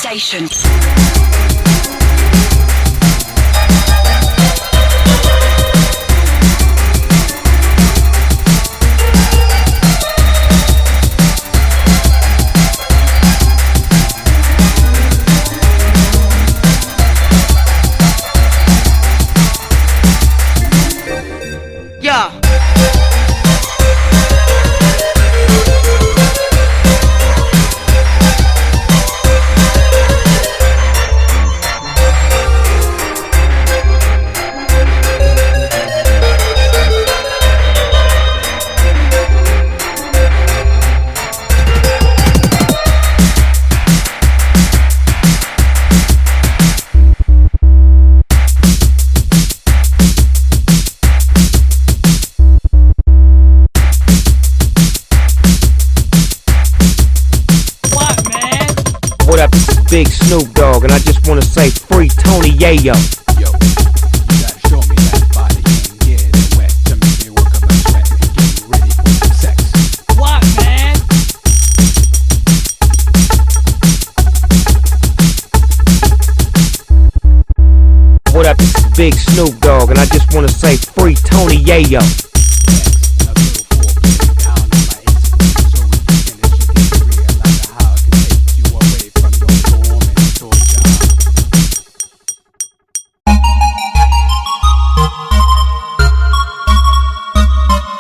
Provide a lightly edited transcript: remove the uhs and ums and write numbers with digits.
station. Yeah. What up, this is Big Snoop Dogg, and I just wanna say free Tony Yayo. Yo, you gotta show me that body, yeah, that wet. Tell me work up my sweat, get ready for some sex. What, man? What up, this is Big Snoop Dogg, and I just wanna say free Tony Yayo.